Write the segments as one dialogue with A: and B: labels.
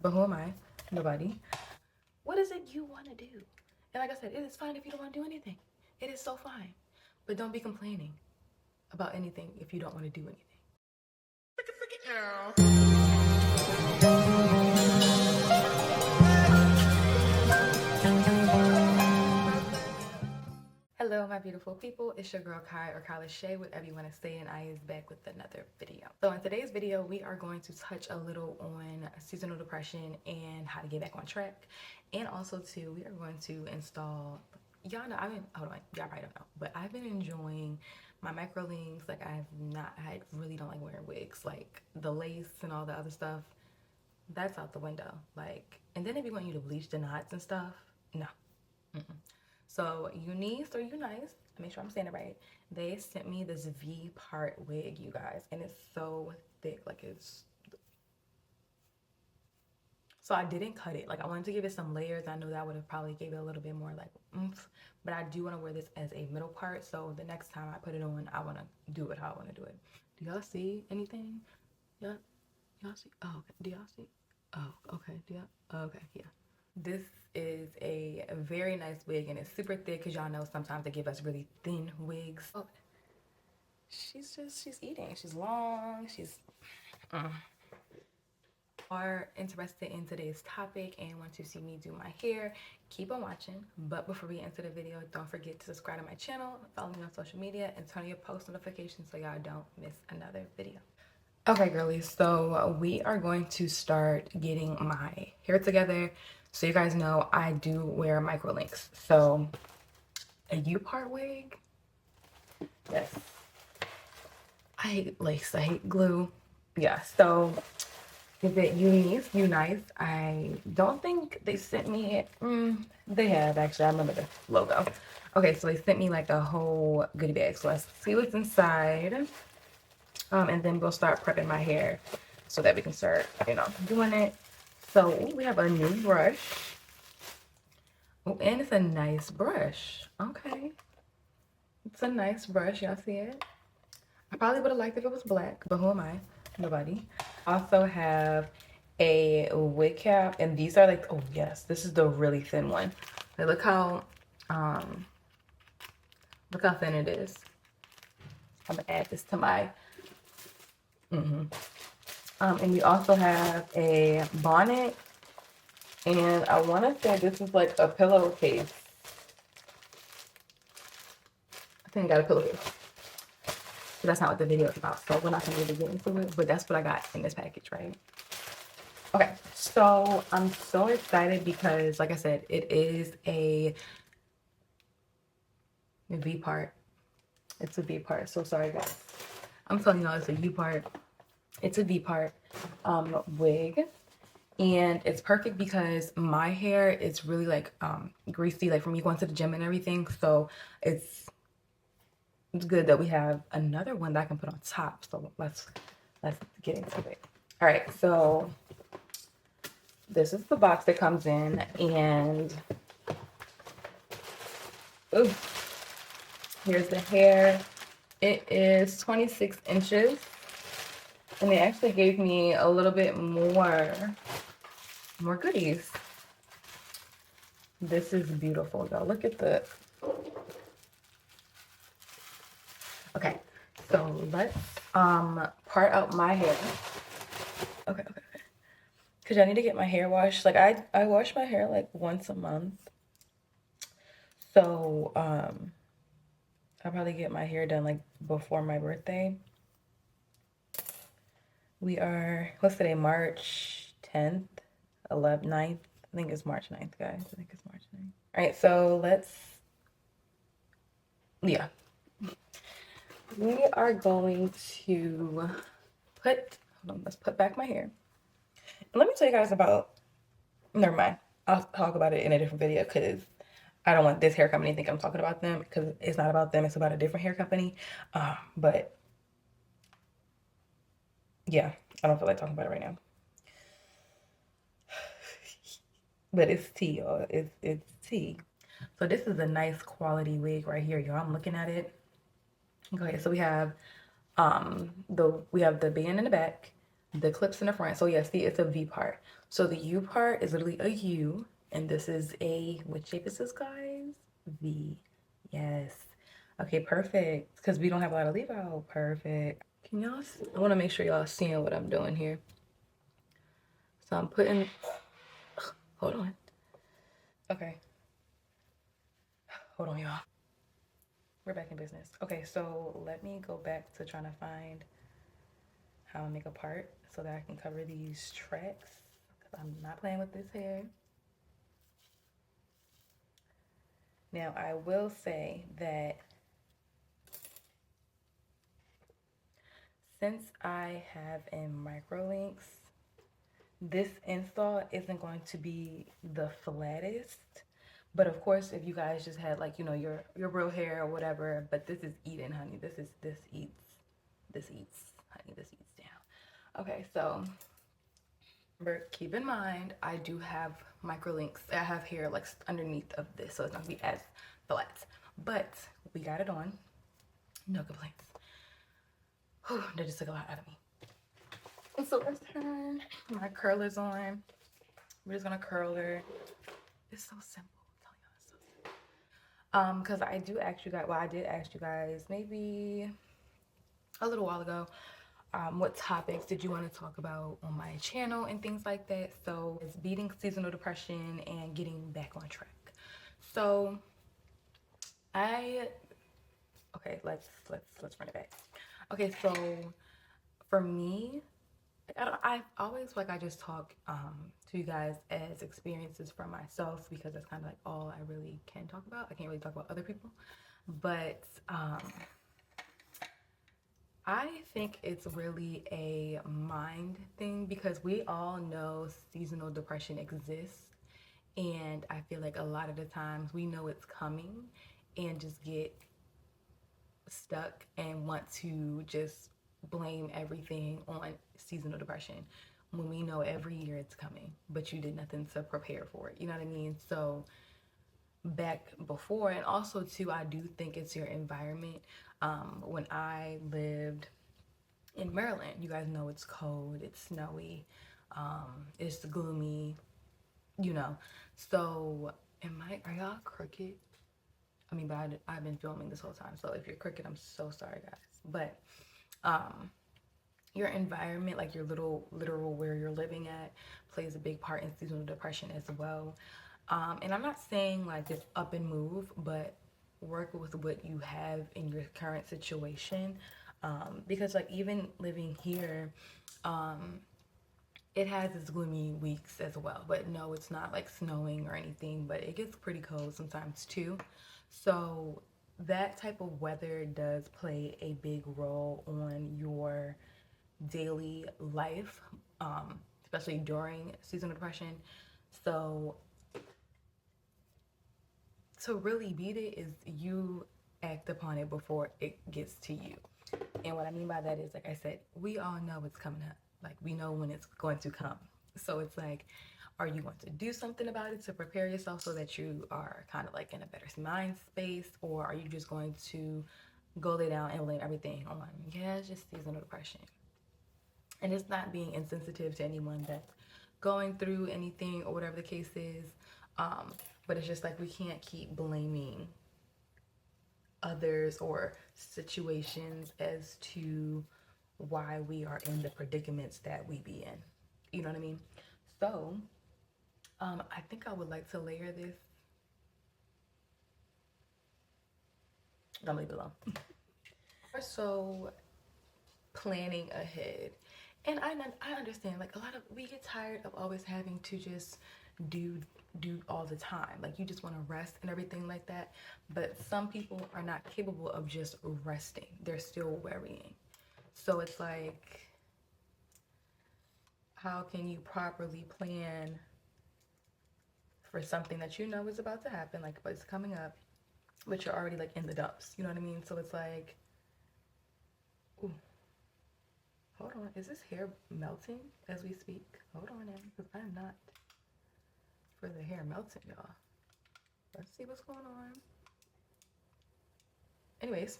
A: But who am I? Nobody. What is it you want to do? And like I said, it is fine if you don't want to do anything. It is so fine. But don't be complaining about anything if you don't want to do anything. Hello, my beautiful people. It's your girl Kai, or Kyla Shay, whatever you want to say, and I is back with another video. So in today's video, we are going to touch a little on seasonal depression and how to get back on track. And also too, we are going to install, y'all know, hold on, y'all probably don't know, but I've been enjoying my microlinks. Like I really don't like wearing wigs. Like the lace and all the other stuff, that's out the window. Like, and then if you want you to bleach the knots and stuff, no. So Eunice or Eunice, make sure I'm saying it right, they sent me this V-part wig, you guys, and it's so thick. Like it's, so I didn't cut it. Like I wanted to give it some layers. I know that would have probably gave it a little bit more like oomph, but I do want to wear this as a middle part. So the next time I put it on, I want to do it how I want to do it. Do y'all see anything? Y'all see? Oh, okay. Do y'all see? Oh, okay. Do y'all? Oh, okay, yeah. This is a very nice wig, and it's super thick because y'all know sometimes they give us really thin wigs. Oh, she's eating. She's long. She's are interested in today's topic and want to see me do my hair, keep on watching. But before we get into the video, don't forget to subscribe to my channel, follow me on social media, and turn on your post notifications so y'all don't miss another video. Okay, girlies, so we are going to start getting my hair together. So you guys know I do wear microlinks. So a U-part wig, yes. I hate lace, I hate glue. Yeah, so is it Unice? I don't think they sent me it. They have, actually. I remember the logo. Okay, so they sent me like a whole goodie bag. So let's see what's inside. And then we'll start prepping my hair so that we can start, doing it. So we have a new brush. Oh, and it's a nice brush. Okay. It's a nice brush. Y'all see it? I probably would have liked if it was black, but who am I? Nobody. Also have a wig cap, and these are like, oh yes, this is the really thin one. Like, look how thin it is. I'm gonna add this to my and we also have a bonnet, and I want to say this is like a pillowcase. I think I got a pillowcase. But that's not what the video is about, so we're not gonna really get into it, but that's what I got in this package, right? Okay, so I'm so excited because, like I said, it is a V part. It's a V part. So sorry, guys. I'm telling y'all it's a U part. It's a V part wig, and it's perfect because my hair is really like greasy, like from me going to the gym and everything. So it's good that we have another one that I can put on top. So let's get into it. All right, so this is the box that comes in, and ooh, here's the hair. It is 26 inches, and they actually gave me a little bit more goodies. This is beautiful, y'all. Look at the, okay, so let's part out my hair. Okay. Because I need to get my hair washed. Like I wash my hair like once a month. So I'll probably get my hair done like before my birthday. We are, what's today? March 10th, 11th, 9th. I think it's March 9th, guys. I think it's March 9th. All right, so we are going to let's put back my hair. And let me tell you guys about, never mind. I'll talk about it in a different video because I don't want this hair company to think I'm talking about them, because it's not about them. It's about a different hair company. But yeah, I don't feel like talking about it right now. But it's tea, y'all. It's tea. So this is a nice quality wig right here, y'all. I'm looking at it. Okay, so we have the band in the back, the clips in the front. So yeah, see, it's a V part. So the U part is literally a U, and this is a, what shape is this, guys? V. Yes. Okay, perfect. Because we don't have a lot of leave out. Perfect. Can y'all see? I want to make sure y'all seeing what I'm doing here. So I'm putting, hold on. Okay. Hold on, y'all. We're back in business. Okay, so let me go back to trying to find how I make a part so that I can cover these tracks. Because I'm not playing with this hair. Now, I will say that since I have in microlinks, this install isn't going to be the flattest. But of course, if you guys just had like, you know, your real hair or whatever, but this is eating, honey. This eats, honey, this eats down. Okay, so but keep in mind, I do have microlinks. I have hair like underneath of this, so it's not gonna be as flat. But we got it on. No complaints. Whew, that just took a lot out of me. And so let's turn my curlers on. We're just gonna curl her. It's so simple. I'm telling y'all, it's so simple. Because I do ask you guys, well, I did ask you guys maybe a little while ago, what topics did you want to talk about on my channel and things like that. So it's beating seasonal depression and getting back on track. So okay, let's run it back. Okay, so for me, I always like, I just talk to you guys as experiences from myself, because that's kind of like all I really can talk about. I can't really talk about other people, but I think it's really a mind thing, because we all know seasonal depression exists, and I feel like a lot of the times we know it's coming and just get stuck and want to just blame everything on seasonal depression when we know every year it's coming, but you did nothing to prepare for it. You know what I mean? So back before, and also too, I do think it's your environment. When I lived in Maryland, you guys know it's cold, it's snowy, it's gloomy, you know. So are y'all crooked? I mean, but I've been filming this whole time, so if you're crooked, I'm so sorry, guys. But your environment, like your literal where you're living at, plays a big part in seasonal depression as well. And I'm not saying like just up and move, but work with what you have in your current situation. Because like even living here, it has its gloomy weeks as well. But no, it's not like snowing or anything, but it gets pretty cold sometimes too. So that type of weather does play a big role on your daily life, especially during seasonal depression. So to really beat it is you act upon it before it gets to you. And what I mean by that is, like I said, we all know it's coming up. Like we know when it's going to come. So it's like, are you going to do something about it to prepare yourself so that you are kind of like in a better mind space? Or are you just going to go lay down and blame everything on, yeah, it's just seasonal depression? And it's not being insensitive to anyone that's going through anything or whatever the case is. But it's just like we can't keep blaming others or situations as to why we are in the predicaments that we be in. You know what I mean? So, I think I would like to layer this. Don't leave it alone. So, planning ahead. And I understand, like a lot of, we get tired of always having to just do all the time. Like you just want to rest and everything like that. But some people are not capable of just resting. They're still worrying. So it's like, how can you properly plan for something that you know is about to happen, like it's coming up, but you're already like in the dumps? You know what I mean? So it's like, ooh, hold on, is this hair melting as we speak? Hold on now, because I'm not for the hair melting, y'all. Let's see what's going on. Anyways,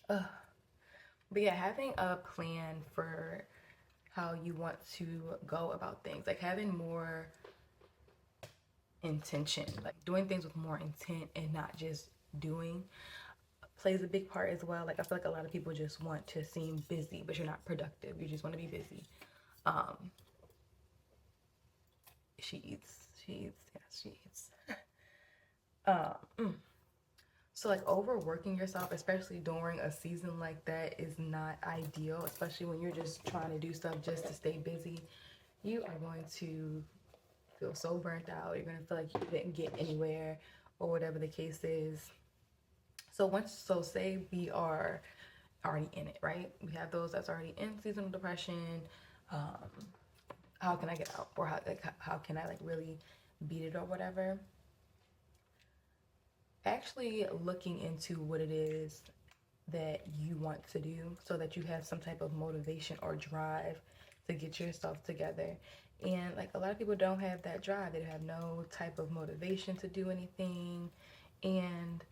A: but yeah, having a plan for how you want to go about things, like having more intention, like doing things with more intent and not just doing, plays a big part as well. Like I feel like a lot of people just want to seem busy, but you're not productive. You just want to be busy. She eats, yeah, she eats. So like overworking yourself, especially during a season like that, is not ideal, especially when you're just trying to do stuff just to stay busy. You are going to feel so burnt out. You're going to feel like you didn't get anywhere or whatever the case is. So say we are already in it, right? We have those that's already in seasonal depression. How can I get out? Or how can I like really beat it or whatever? Actually looking into what it is that you want to do so that you have some type of motivation or drive to get yourself together. And like a lot of people don't have that drive. They have no type of motivation to do anything. And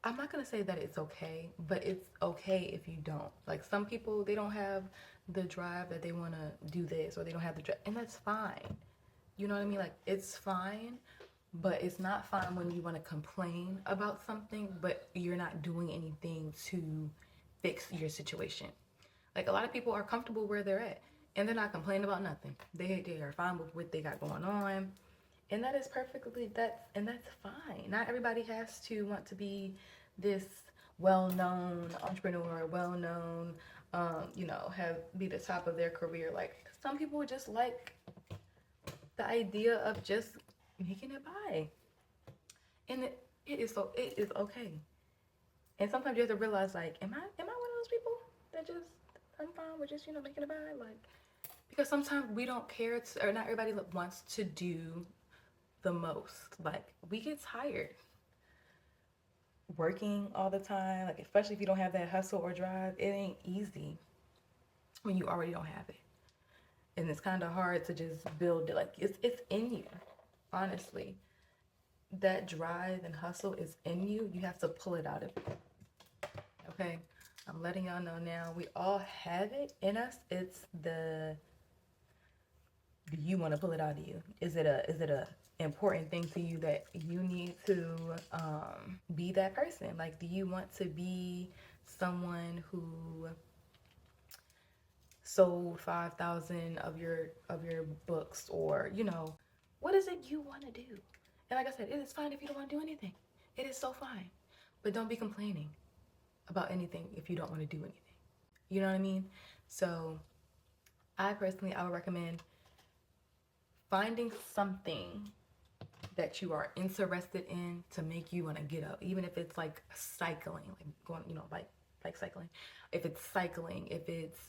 A: I'm not gonna say that it's okay, but it's okay if you don't. Like some people, they don't have the drive that they want to do this, or they don't have the drive, and that's fine. You know what I mean? Like it's fine, but it's not fine when you want to complain about something, but you're not doing anything to fix your situation. Like a lot of people are comfortable where they're at, and they're not complaining about nothing. They are fine with what they got going on, and that is that's fine. Not everybody has to want to be this well-known entrepreneur, well-known, be the top of their career. Like some people just like the idea of just making it by, and it is okay. And sometimes you have to realize, like, am I one of those people that just I'm fine with just making it by, like, because sometimes we don't care or not everybody wants to do the most. Like we get tired working all the time, like especially if you don't have that hustle or drive. It ain't easy when you already don't have it, and it's kind of hard to just build it. Like it's in you, honestly. That drive and hustle is in you. You have to pull it out of you. Okay, I'm letting y'all know now. We all have it in us. It's the, do you want to pull it out of you? Is it a important thing to you that you need to be that person? Like, do you want to be someone who sold 5,000 of your books, or what is it you want to do? And like I said, it is fine if you don't want to do anything. It is so fine, but don't be complaining about anything if you don't want to do anything. You know what I mean? So I would recommend finding something that you are interested in to make you want to get up, even if it's like cycling, like going, like cycling. If it's cycling, if it's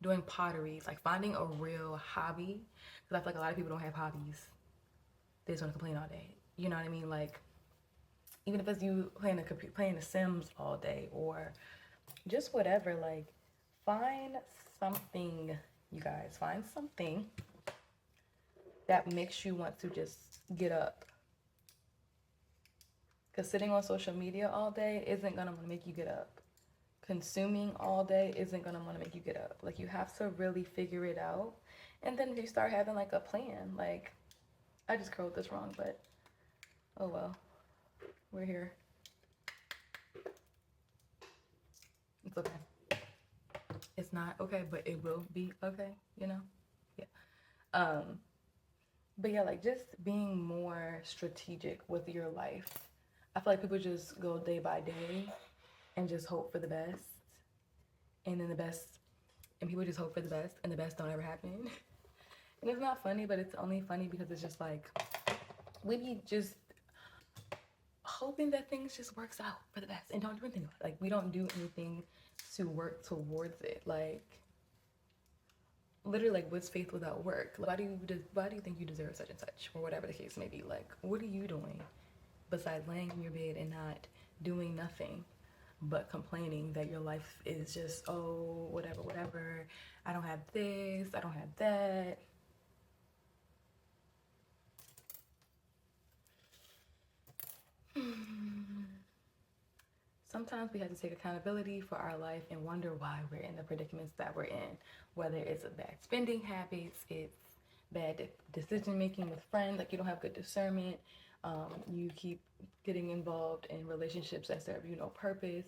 A: doing pottery, like finding a real hobby. Because I feel like a lot of people don't have hobbies. They just want to complain all day. You know what I mean? Like, even if it's you playing the Sims all day, or just whatever, like find something, you guys. Find something that makes you want to just get up. Because sitting on social media all day isn't going to want to make you get up. Consuming all day isn't going to want to make you get up. Like, you have to really figure it out. And then if you start having like a plan, like, I just curled this wrong, but oh well, we're here. It's okay. It's not okay, but it will be okay, yeah. But yeah, like just being more strategic with your life. I feel like people just go day by day and just hope for the best, and then people just hope for the best, and the best don't ever happen. And it's not funny, but it's only funny because it's just like we be just hoping that things just works out for the best and don't do anything. Like, we don't do anything to work towards it. Like, literally, like, what's faith without work? Like, why do you think you deserve such and such, or whatever the case may be? Like, what are you doing besides laying in your bed and not doing nothing but complaining that your life is just, oh, whatever, I don't have this, I don't have that. sometimes we have to take accountability for our life and wonder why we're in the predicaments that we're in. Whether it's a bad spending habits, it's bad decision making with friends, like you don't have good discernment, you keep getting involved in relationships that serve you no purpose.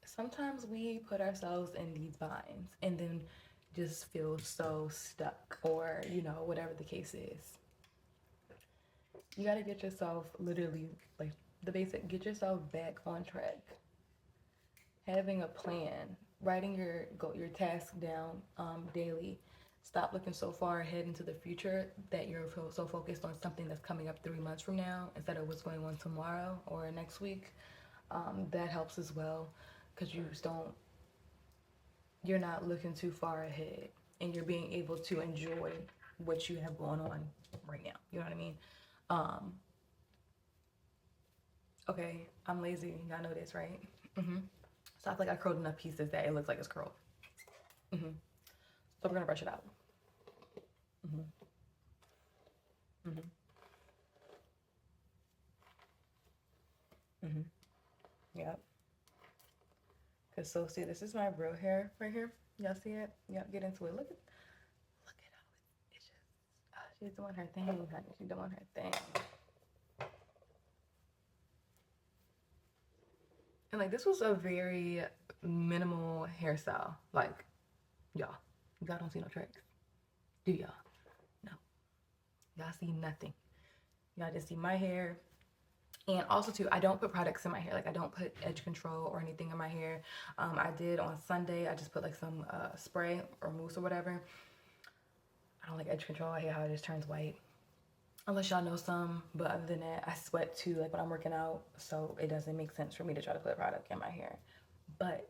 A: Sometimes we put ourselves in these binds and then just feel so stuck, or whatever the case is. You got to get yourself literally, like the basic, get yourself back on track. Having a plan, writing your task down daily. Stop looking so far ahead into the future that you're so focused on something that's coming up 3 months from now instead of what's going on tomorrow or next week. That helps as well, because you're not looking too far ahead, and you're being able to enjoy what you have going on right now. You know what I mean? Okay, I'm lazy. Y'all know this, right? So I feel like I curled enough pieces that it looks like it's curled. So we're gonna brush it out. Yep. Cause so see, this is my real hair right here. Y'all see it? Yep. Get into it. Look at how it's just. She's doing her thing, honey. She's doing her thing. And like, this was a very minimal hairstyle. Like, y'all don't see no tracks, do y'all? No, y'all see nothing. Y'all just see my hair. And also too, I don't put products in my hair. Like, I don't put edge control or anything in my hair. I did on Sunday. I just put like some spray or mousse or whatever. I don't like edge control. I hate how it just turns white. Unless y'all know some. But other than that, I sweat too, like when I'm working out. So it doesn't make sense for me to try to put a product in my hair. But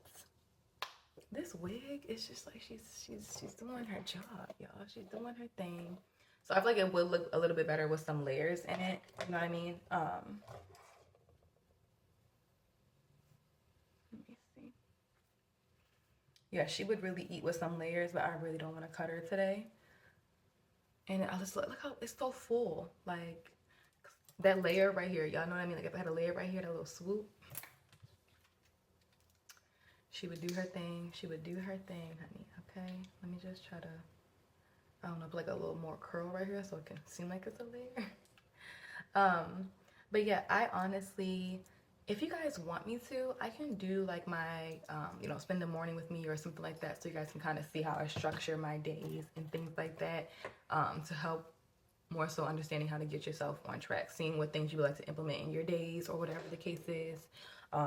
A: this wig is just like, she's doing her job, y'all. She's doing her thing. So I feel like it would look a little bit better with some layers in it. You know what I mean? Let me see. Yeah, she would really eat with some layers, but I really don't want to cut her today. And I just look how it's so full. Like, that layer right here, y'all know what I mean? Like, if I had a layer right here, that little swoop, she would do her thing. She would do her thing, honey. Okay, let me just try to, I don't know, put like a little more curl right here so it can seem like it's a layer. But yeah, I honestly, if you guys want me to, I can do like my, spend the morning with me or something like that, so you guys can kind of see how I structure my days and things like that, to help more so understanding how to get yourself on track, seeing what things you would like to implement in your days or whatever the case is.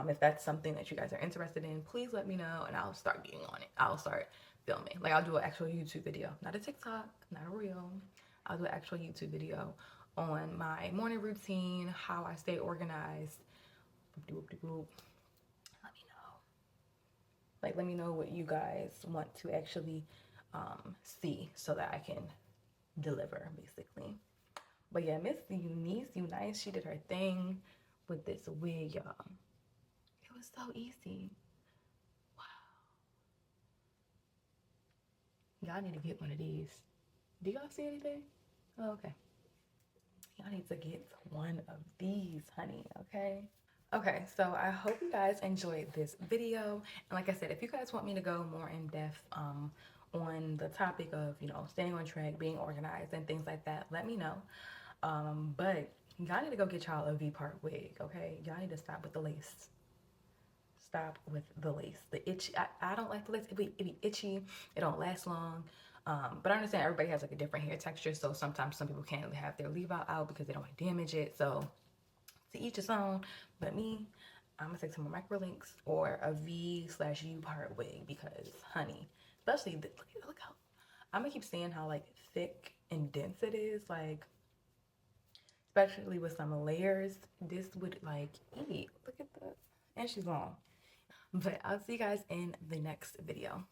A: If that's something that you guys are interested in, please let me know and I'll start getting on it. I'll start filming. Like, I'll do an actual YouTube video, not a TikTok, not a reel. I'll do an actual YouTube video on my morning routine, how I stay organized. Let me know. Like, let me know what you guys want to actually see so that I can deliver, basically. But yeah, Miss Eunice, she did her thing with this wig, y'all. It was so easy. Wow. Y'all need to get one of these. Do y'all see anything? Oh, okay. Y'all need to get one of these, honey, okay? Okay, so I hope you guys enjoyed this video. And like I said, if you guys want me to go more in depth on the topic of, staying on track, being organized and things like that, let me know. But y'all need to go get y'all a V-part wig, okay? Y'all need to stop with the lace. Stop with the lace. The itchy, I don't like the lace. It be itchy. It don't last long. But I understand everybody has like a different hair texture, so sometimes some people can't have their leave out because they don't want to damage it. So to each his own. But me, I'm gonna take some microlinks or a V/U part wig because, honey, especially look how I'm gonna keep saying how like thick and dense it is. Like, especially with some layers, this would like eat. Look at that, and she's long. But I'll see you guys in the next video.